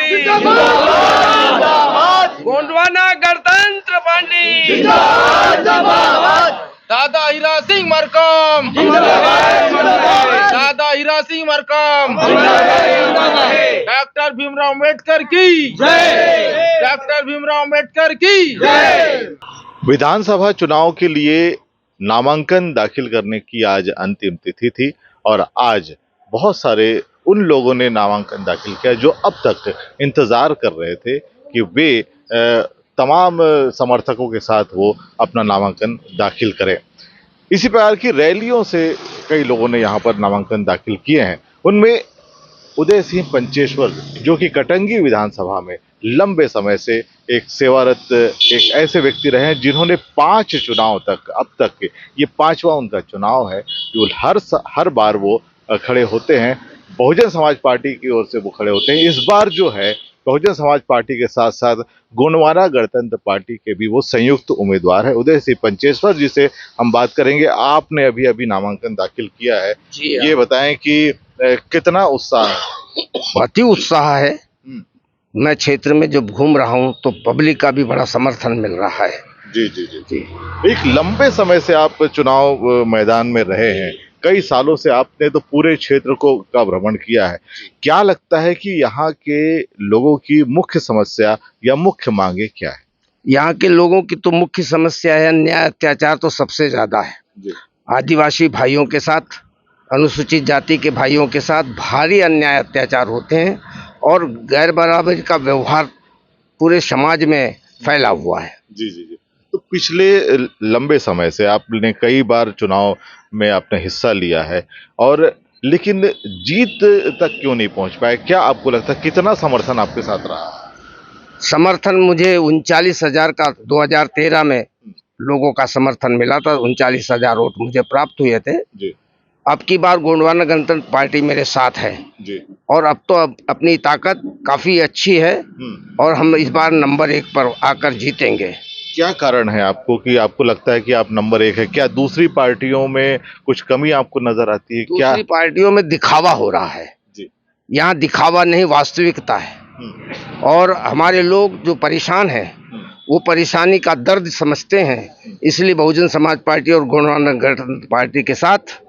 Party Gondwana गणतंत्र party दादा हीरा सिंह मरकम दादा हीरा सिंह मरकम डॉक्टर भीमराव अम्बेडकर की डॉक्टर भीमराव अम्बेडकर की विधानसभा चुनाव के लिए नामांकन दाखिल करने की आज अंतिम तिथि थी और आज बहुत सारे उन लोगों ने नामांकन दाखिल किया जो अब तक इंतजार कर रहे थे कि वे तमाम समर्थकों के साथ वो अपना नामांकन दाखिल करें। इसी प्रकार की रैलियों से कई लोगों ने यहाँ पर नामांकन दाखिल किए हैं। उनमें उदय सिंह पंचेश्वर जो कि कटंगी विधानसभा में लंबे समय से एक सेवारत एक ऐसे व्यक्ति रहे हैं जिन्होंने 5 चुनाव तक अब तक ये 5वां उनका चुनाव है जो हर बार वो खड़े होते हैं। बहुजन समाज पार्टी की ओर से वो खड़े होते हैं। इस बार जो है बहुजन समाज पार्टी के साथ साथ गोंडवाना गणतंत्र पार्टी के भी वो संयुक्त उम्मीदवार है। उदय सिंह पंचेश्वर जी से हम बात करेंगे। आपने अभी अभी नामांकन दाखिल किया है, ये बताएं कि कितना उत्साह है? बहुत ही उत्साह है। मैं क्षेत्र में जब घूम रहा हूं तो पब्लिक का भी बड़ा समर्थन मिल रहा है। जी जी जी जी। एक लंबे समय से आप चुनाव मैदान में रहे हैं, कई सालों से आपने तो पूरे क्षेत्र का भ्रमण किया है। क्या लगता है कि यहाँ के लोगों की मुख्य समस्या या मुख्य मांगे क्या है? यहाँ के लोगों की तो मुख्य समस्या है अन्याय अत्याचार तो सबसे ज्यादा है जी। आदिवासी भाइयों के साथ, अनुसूचित जाति के भाइयों के साथ भारी अन्याय अत्याचार होते हैं और गैर बराबरी का व्यवहार पूरे समाज में फैला हुआ है। जी जी जी। तो पिछले लंबे समय से आपने कई बार चुनाव में आपने हिस्सा लिया है और लेकिन जीत तक क्यों नहीं पहुंच पाए? क्या आपको लगता है कितना समर्थन आपके साथ रहा? समर्थन मुझे 39,000 का 2013 में लोगों का समर्थन मिला था। 39,000 वोट मुझे प्राप्त हुए थे जी। अब की बार गोंडवाना गणतंत्र पार्टी मेरे साथ है जी। और अब तो अपनी ताकत काफी अच्छी है और हम इस बार नंबर 1 पर आकर जीतेंगे। क्या कारण है आपको कि आपको लगता है कि आप नंबर 1 है? क्या दूसरी पार्टियों में कुछ कमी आपको नजर आती है? क्या दूसरी पार्टियों में दिखावा हो रहा है जी। यहाँ दिखावा नहीं, वास्तविकता है। और हमारे लोग जो परेशान हैं वो परेशानी का दर्द समझते हैं, इसलिए बहुजन समाज पार्टी और गोंडवाना गणतंत्र पार्टी के साथ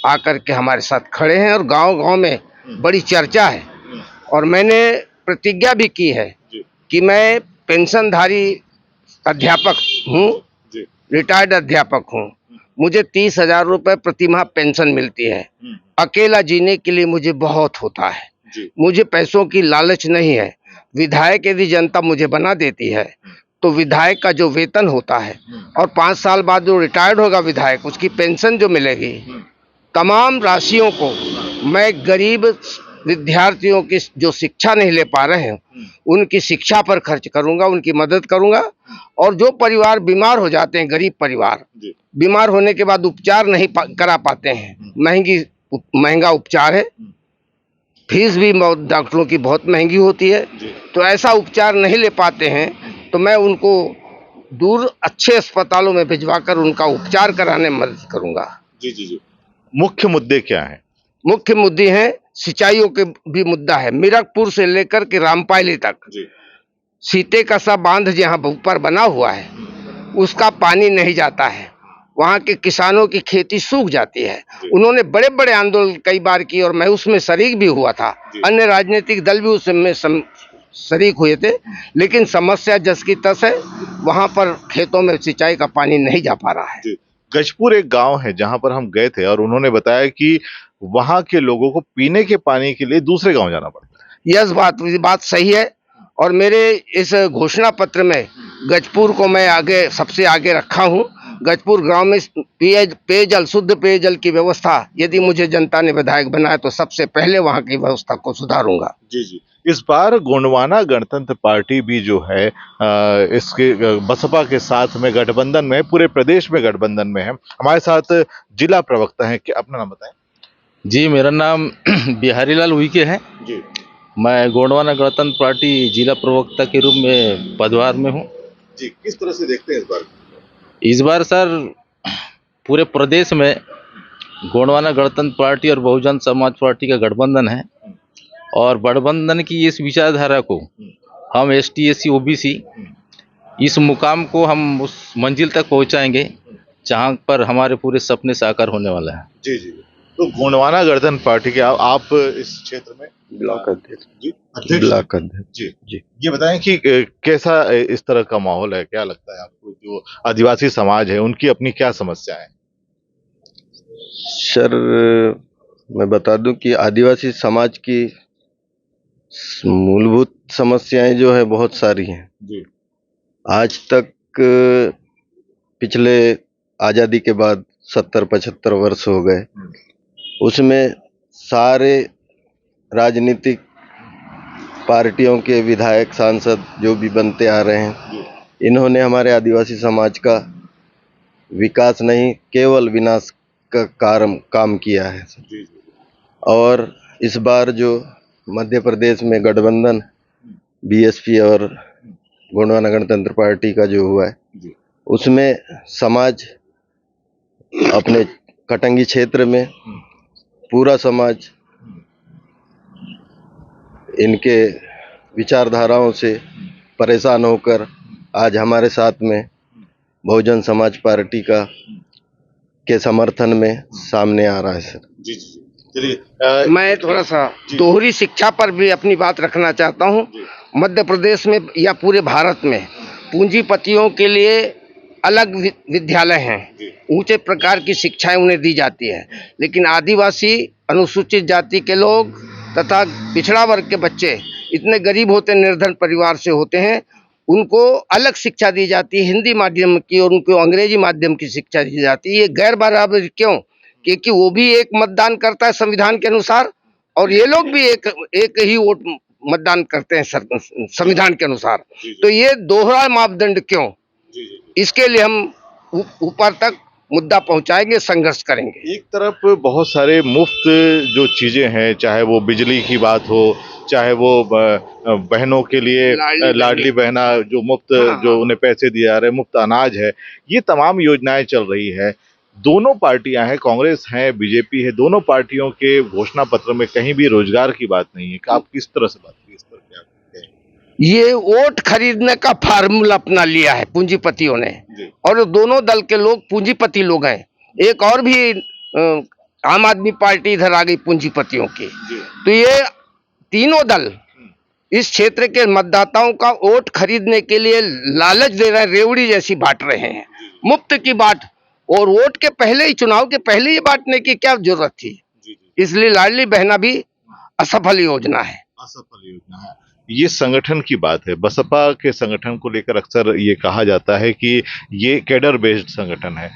आकर के हमारे साथ खड़े हैं और गांव-गांव में बड़ी चर्चा है। और मैंने प्रतिज्ञा भी की है कि मैं पेंशनधारी अध्यापक हूँ, रिटायर्ड अध्यापक हूँ। मुझे 30,000 रुपये प्रति माह पेंशन मिलती है। अकेला जीने के लिए मुझे बहुत होता है। मुझे पैसों की लालच नहीं है। विधायक यदि जनता मुझे बना देती है तो विधायक का जो वेतन होता है और 5 साल बाद जो रिटायर्ड होगा विधायक, उसकी पेंशन जो मिलेगी, तमाम राशियों को मैं गरीब विद्यार्थियों की जो शिक्षा नहीं ले पा रहे हैं उनकी शिक्षा पर खर्च करूंगा, उनकी मदद करूंगा। और जो परिवार बीमार हो जाते हैं, गरीब परिवार बीमार होने के बाद उपचार नहीं करा पाते हैं, महंगा उपचार है, फीस भी डॉक्टरों की बहुत महंगी होती है, तो ऐसा उपचार नहीं ले पाते हैं तो मैं उनको दूर अच्छे अस्पतालों में भिजवाकर उनका उपचार कराने में मदद करूंगा। जी जी जी। मुख्य मुद्दे क्या हैं? मुख्य मुद्दे हैं सिंचाइयों के भी मुद्दा है। मीरकपुर से लेकर के रामपायली तक सीते का सा बांध जहाँ ऊपर बना हुआ है उसका पानी नहीं जाता है। वहाँ के किसानों की खेती सूख जाती है। उन्होंने बड़े बड़े आंदोलन कई बार किए और मैं उसमें शरीक भी हुआ था। अन्य राजनीतिक दल भी उसमें शरीक हुए थे, लेकिन समस्या जस की तस है। वहाँ पर खेतों में सिंचाई का पानी नहीं जा पा रहा है। गजपुर एक गांव है जहां पर हम गए थे और उन्होंने बताया कि वहां के लोगों को पीने के पानी के लिए दूसरे गांव जाना पड़ता है। यह बात सही है और मेरे इस घोषणा पत्र में गजपुर को मैं आगे सबसे आगे रखा हूं। गजपुर गांव में पेयजल, शुद्ध पेयजल की व्यवस्था यदि मुझे जनता ने विधायक बनाया तो सबसे पहले वहां की व्यवस्था को सुधारूंगा। जी जी। इस बार गोंडवाना गणतंत्र पार्टी भी जो है इसके बसपा के साथ में गठबंधन में, पूरे प्रदेश में गठबंधन में है। हमारे साथ जिला प्रवक्ता हैं, कि अपना नाम बताएं। जी, मेरा नाम बिहारी लाल उइके है जी। मैं गोंडवाना गणतंत्र पार्टी जिला प्रवक्ता के रूप में पदभार में हूँ जी। किस तरह से देखते हैं इस बार? इस बार सर पूरे प्रदेश में गोंडवाना गणतंत्र पार्टी और बहुजन समाज पार्टी का गठबंधन है और गठबंधन की इस विचारधारा को हम ST SC OBC इस मुकाम को हम उस मंजिल तक पहुंचाएंगे जहां पर हमारे पूरे सपने साकार होने वाला है। जी जी। तो गोंडवाना गणतंत्र पार्टी के आप इस क्षेत्र में ब्लॉक अध्यक्ष जी अध्यक्ष ब्लॉक अध्यक्ष जी जी। ये बताएं कि कैसा इस तरह का माहौल है, क्या लगता है आपको जो आदिवासी समाज है उनकी अपनी क्या समस्याएं हैं? सर, मैं बता दूं कि आदिवासी समाज की मूलभूत समस्याएं जो है बहुत सारी हैं। जी आज तक पिछले आज़ादी के बाद 70-75 वर्ष हो गए, उसमें सारे राजनीतिक पार्टियों के विधायक सांसद जो भी बनते आ रहे हैं, इन्होंने हमारे आदिवासी समाज का विकास नहीं केवल विनाश का काम किया है। जी और इस बार जो मध्य प्रदेश में गठबंधन BSP और गोंडवाना गणतंत्र पार्टी का जो हुआ है, जी उसमें समाज अपने कटंगी क्षेत्र में पूरा समाज इनके विचारधाराओं से परेशान होकर आज हमारे साथ में बहुजन समाज पार्टी के समर्थन में सामने आ रहा है सर। जी जी। चलिए मैं थोड़ा सा दोहरी शिक्षा पर भी अपनी बात रखना चाहता हूँ। मध्य प्रदेश में या पूरे भारत में पूंजीपतियों के लिए अलग विद्यालय हैं, ऊंचे प्रकार की शिक्षाएं उन्हें दी जाती है, लेकिन आदिवासी अनुसूचित जाति के लोग तथा पिछड़ा वर्ग के बच्चे इतने गरीब होते, निर्धन परिवार से होते हैं, उनको अलग शिक्षा दी जाती है, हिंदी माध्यम की, और उनको अंग्रेजी माध्यम की शिक्षा दी जाती है। ये गैर बराबर क्यों? क्योंकि वो भी एक मतदान करता है संविधान के अनुसार, और ये लोग भी एक ही वोट मतदान करते हैं संविधान के अनुसार। तो ये दोहरा मापदंड क्यों? इसके लिए हम ऊपर तक मुद्दा पहुंचाएंगे, संघर्ष करेंगे। एक तरफ बहुत सारे मुफ्त जो चीजें हैं, चाहे वो बिजली की बात हो, चाहे वो बहनों के लिए लाडली बहना जो मुफ्त जो उन्हें पैसे दिए जा रहे हैं, मुफ्त अनाज है, ये तमाम योजनाएं चल रही है। दोनों पार्टियां हैं, कांग्रेस है, BJP है, दोनों पार्टियों के घोषणा पत्र में कहीं भी रोजगार की बात नहीं है। आप किस तरह से बात की इस पर? क्या ये वोट खरीदने का फार्मूला अपना लिया है पूंजीपतियों ने, और दोनों दल के लोग पूंजीपति लोग हैं। एक और भी आम आदमी पार्टी इधर आ गई पूंजीपतियों की। तो ये तीनों दल इस क्षेत्र के मतदाताओं का वोट खरीदने के लिए लालच दे रहे हैं, रेवड़ी जैसी बांट रहे हैं, मुफ्त की बात। और वोट के पहले ही, चुनाव के पहले ही बांटने की क्या जरूरत थी? इसलिए लाडली बहना भी असफल योजना है। असफल योजना है। ये संगठन की बात है। बसपा के संगठन को लेकर अक्सर ये कहा जाता है कि ये कैडर बेस्ड संगठन है।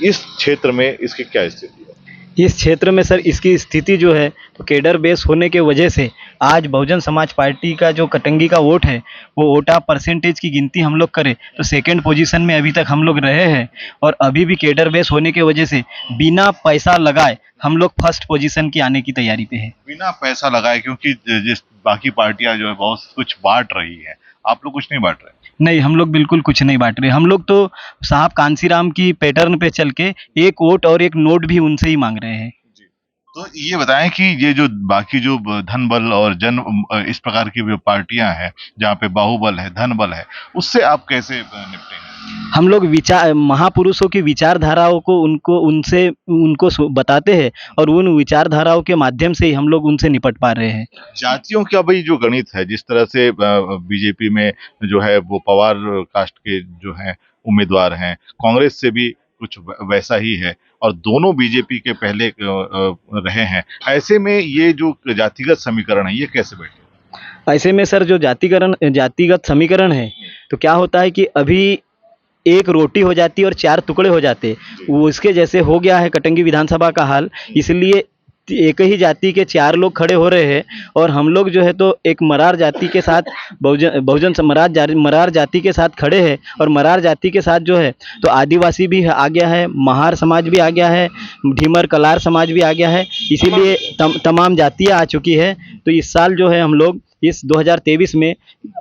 इस क्षेत्र में इसकी क्या स्थिति है? इस क्षेत्र में सर इसकी स्थिति जो है तो केडर बेस होने के वजह से आज बहुजन समाज पार्टी का जो कटंगी का वोट है, वो वोटा परसेंटेज की गिनती हम लोग करें तो सेकंड पोजीशन में अभी तक हम लोग रहे हैं। और अभी भी केडर बेस होने के वजह से बिना पैसा लगाए हम लोग फर्स्ट पोजीशन की आने की तैयारी पे है। बिना पैसा लगाए, क्योंकि जिस बाकी पार्टियां जो है बहुत कुछ बांट रही है, आप लोग कुछ नहीं बांट रहे? नहीं, हम लोग बिल्कुल कुछ नहीं बांट रहे। हम लोग तो साहब कांसीराम की पैटर्न पे चल के एक वोट और एक नोट भी उनसे ही मांग रहे हैं। तो ये बताएं कि ये जो बाकी जो धन बल और जन इस प्रकार की जो पार्टियां हैं, जहाँ पे बाहुबल है, धन बल है, उससे आप कैसे निपटेंगे? हम लोग महापुरुषों की विचारधाराओं को उनको बताते हैं, और उन विचारधाराओं के माध्यम से ही हम लोग उनसे निपट पा रहे हैं। जातियों का भाई जो गणित है, जिस तरह से BJP में जो है वो पवार कास्ट के जो हैं उम्मीदवार हैं, कांग्रेस से भी कुछ वैसा ही है, और दोनों BJP के पहले रहे हैं। ऐसे में ये जो जातिगत समीकरण है, ये कैसे बैठे? ऐसे में सर जो जातिगत समीकरण है, तो क्या होता है कि अभी एक रोटी हो जाती है और 4 टुकड़े हो जाते, वो इसके जैसे हो गया है कटंगी विधानसभा का हाल। इसलिए एक ही जाति के 4 लोग खड़े हो रहे हैं, और हम लोग जो है तो एक मरार जाति के साथ मरार जाति के साथ खड़े हैं। और मरार जाति के साथ जो है तो आदिवासी भी आ गया है, महार समाज भी आ गया है, ढीमर कलार समाज भी आ गया है। इसीलिए तमाम जातियाँ आ चुकी है। तो इस साल जो है हम लोग इस 2023 में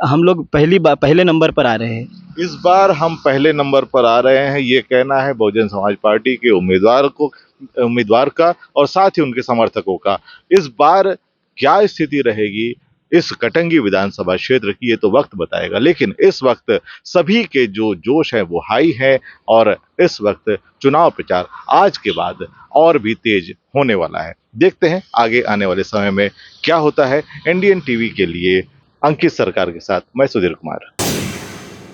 हम लोग पहले नंबर पर आ रहे हैं। इस बार हम पहले नंबर पर आ रहे हैं, ये कहना है बहुजन समाज पार्टी के उम्मीदवार का और साथ ही उनके समर्थकों का। इस बार क्या स्थिति रहेगी इस कटंगी विधानसभा क्षेत्र की, ये तो वक्त बताएगा। लेकिन इस वक्त सभी के जो जोश है वो हाई है और इस वक्त चुनाव प्रचार आज के बाद और भी तेज होने वाला है। देखते हैं आगे आने वाले समय में क्या होता है। इंडियन टीवी के लिए अंकित सरकार के साथ मैं सुधीर कुमार।